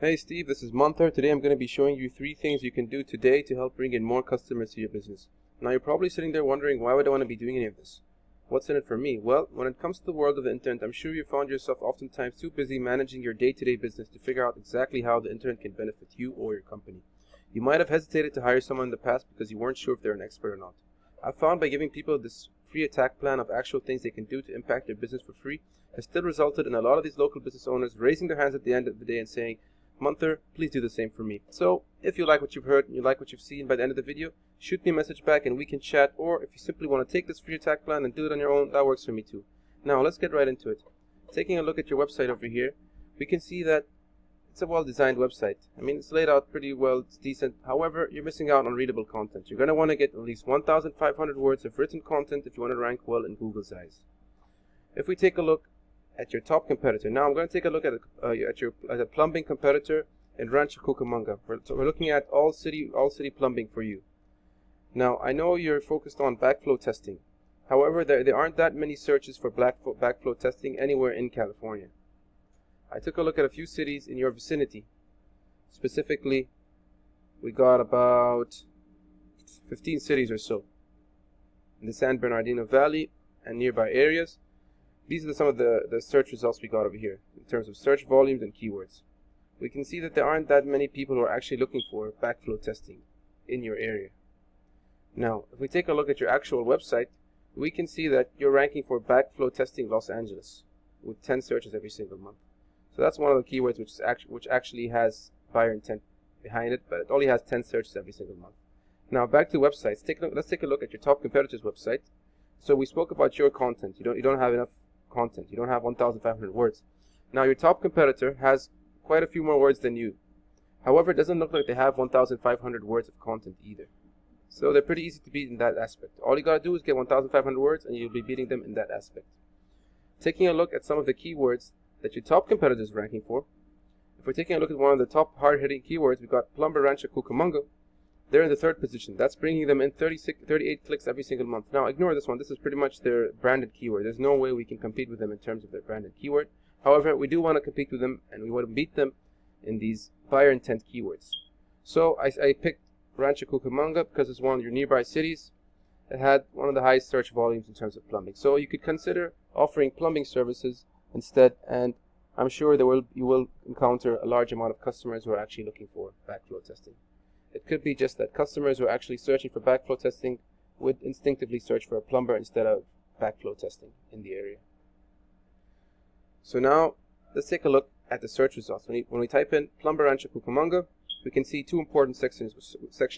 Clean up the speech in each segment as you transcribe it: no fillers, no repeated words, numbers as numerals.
Hey Steve, this is Manther. Today I'm going to be showing you 3 things you can do today to help bring in more customers to your business. Now you're probably sitting there wondering, why would I want to be doing any of this? What's in it for me? Well, when it comes to the world of the internet, I'm sure you found yourself oftentimes too busy managing your day-to-day business to figure out exactly how the internet can benefit you or your company. You might have hesitated to hire someone in the past because you weren't sure if they're an expert or not. I've found by giving people this free attack plan of actual things they can do to impact their business for free has still resulted in a lot of these local business owners raising their hands at the end of the day and saying, Manther, please do the same for me. So, if you like what you've heard and you like what you've seen by the end of the video, shoot me a message back and we can chat, or if you simply want to take this free attack plan and do it on your own, that works for me too. Now, let's get right into it. Taking a look at your website over here, we can see that it's a well-designed website. I mean, it's laid out pretty well, it's decent. However, you're missing out on readable content. You're going to want to get at least 1,500 words of written content if you want to rank well in Google's eyes. If we take a look at your top competitor. Now I'm going to take a look at a plumbing competitor in Rancho Cucamonga. We're looking at all city plumbing for you. Now I know you're focused on backflow testing. However, there aren't that many searches for backflow testing anywhere in California. I took a look at a few cities in your vicinity. Specifically, we got about 15 cities or so in the San Bernardino Valley and nearby areas. These are some of the search results we got over here in terms of search volumes and keywords. We can see that there aren't that many people who are actually looking for backflow testing in your area. Now, if we take a look at your actual website, we can see that you're ranking for backflow testing Los Angeles with 10 searches every single month. So that's one of the keywords which actually has buyer intent behind it, but it only has 10 searches every single month. Now back to websites. Let's take a look at your top competitor's website. So we spoke about your content. You don't have enough content. You don't have 1,500 words. Now your top competitor has quite a few more words than you. However, it doesn't look like they have 1,500 words of content either. So they're pretty easy to beat in that aspect. All you gotta do is get 1,500 words and you'll be beating them in that aspect. Taking a look at some of the keywords that your top competitor is ranking for. If we're taking a look at one of the top hard-hitting keywords, we've got Plumber Rancho Cucamonga. They're in the 3rd position. That's bringing them in 38 clicks every single month. Now, ignore this one. This is pretty much their branded keyword. There's no way we can compete with them in terms of their branded keyword. However, we do want to compete with them, and we want to beat them in these buyer intent keywords. So I picked Rancho Cucamonga because it's one of your nearby cities. It had one of the highest search volumes in terms of plumbing. So you could consider offering plumbing services instead, and I'm sure you will encounter a large amount of customers who are actually looking for backflow testing. It could be just that customers who are actually searching for backflow testing would instinctively search for a plumber instead of backflow testing in the area. So now, let's take a look at the search results. When we type in Plumber Rancho Cucamonga, we can see 2 important sections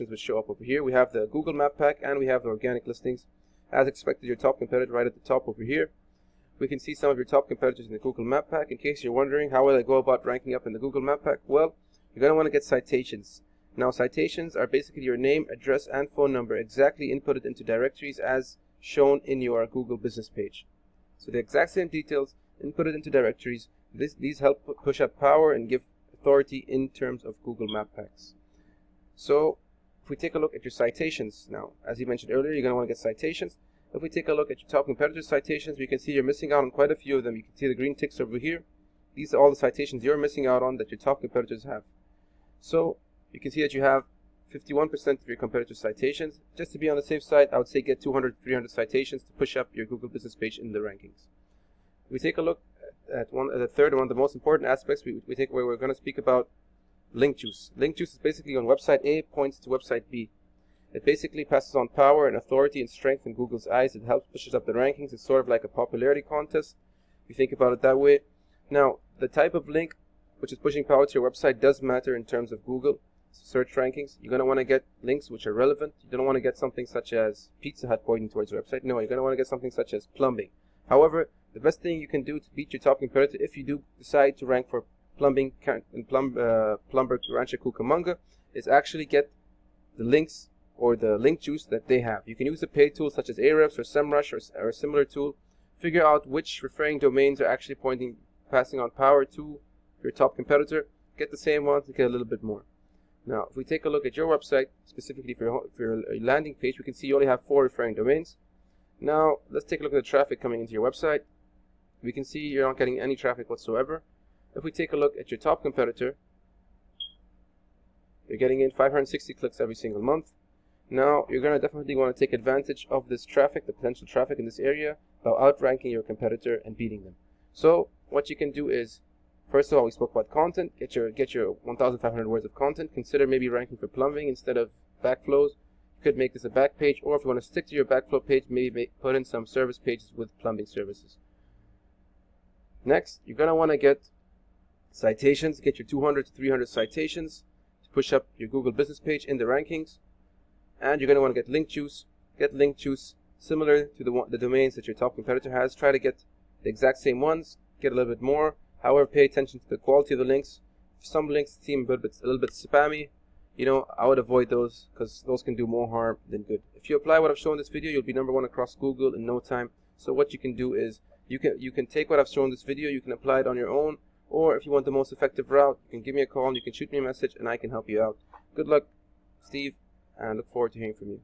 which show up over here. We have the Google Map Pack and we have the organic listings. As expected, your top competitor right at the top over here. We can see some of your top competitors in the Google Map Pack. In case you're wondering, how will I go about ranking up in the Google Map Pack? Well, you're going to want to get citations. Now, citations are basically your name, address, and phone number exactly inputted into directories as shown in your Google business page. So the exact same details inputted into directories. These help push up power and give authority in terms of Google Map Packs. So if we take a look at your citations now, as you mentioned earlier, you're going to want to get citations. If we take a look at your top competitor citations, we can see you're missing out on quite a few of them. You can see the green ticks over here. These are all the citations you're missing out on that your top competitors have. So you can see that you have 51% of your competitor citations. Just to be on the safe side, I would say get 200, 300 citations to push up your Google business page in the rankings. We take a look at the third one of the most important aspects. Where we're going to speak about link juice. Link juice is basically on website A points to website B. It basically passes on power and authority and strength in Google's eyes. It helps pushes up the rankings. It's sort of like a popularity contest, if you think about it that way. Now, the type of link which is pushing power to your website does matter in terms of Google search rankings. You're going to want to get links which are relevant. You don't want to get something such as Pizza Hut pointing towards your website. No, you're going to want to get something such as plumbing. However, the best thing you can do to beat your top competitor, if you do decide to rank for Plumber Rancho Cucamonga, is actually get the links or the link juice that they have. You can use a paid tool such as Ahrefs or SEMrush or a similar tool. Figure out which referring domains are actually passing on power to your top competitor. Get the same ones and get a little bit more. Now, if we take a look at your website, specifically for your landing page, we can see you only have 4 referring domains. Now, let's take a look at the traffic coming into your website. We can see you're not getting any traffic whatsoever. If we take a look at your top competitor, They're getting in 560 clicks every single month. Now, you're going to definitely want to take advantage of this traffic, the potential traffic in this area, by outranking your competitor and beating them. So, what you can do is, first of all, we spoke about content. Get your 1,500 words of content. Consider maybe ranking for plumbing instead of backflows. You could make this a back page, or if you want to stick to your backflow page, maybe put in some service pages with plumbing services. Next, you're going to want to get citations. Get your 200 to 300 citations to push up your Google business page in the rankings. And you're going to want to get link juice. Get link juice similar to the domains that your top competitor has. Try to get the exact same ones. Get a little bit more. However, pay attention to the quality of the links. If some links seem a little bit spammy, I would avoid those because those can do more harm than good. If you apply what I've shown in this video, you'll be #1 across Google in no time. So what you can do is you can take what I've shown in this video, you can apply it on your own, or if you want the most effective route, you can give me a call and you can shoot me a message and I can help you out. Good luck, Steve, and look forward to hearing from you.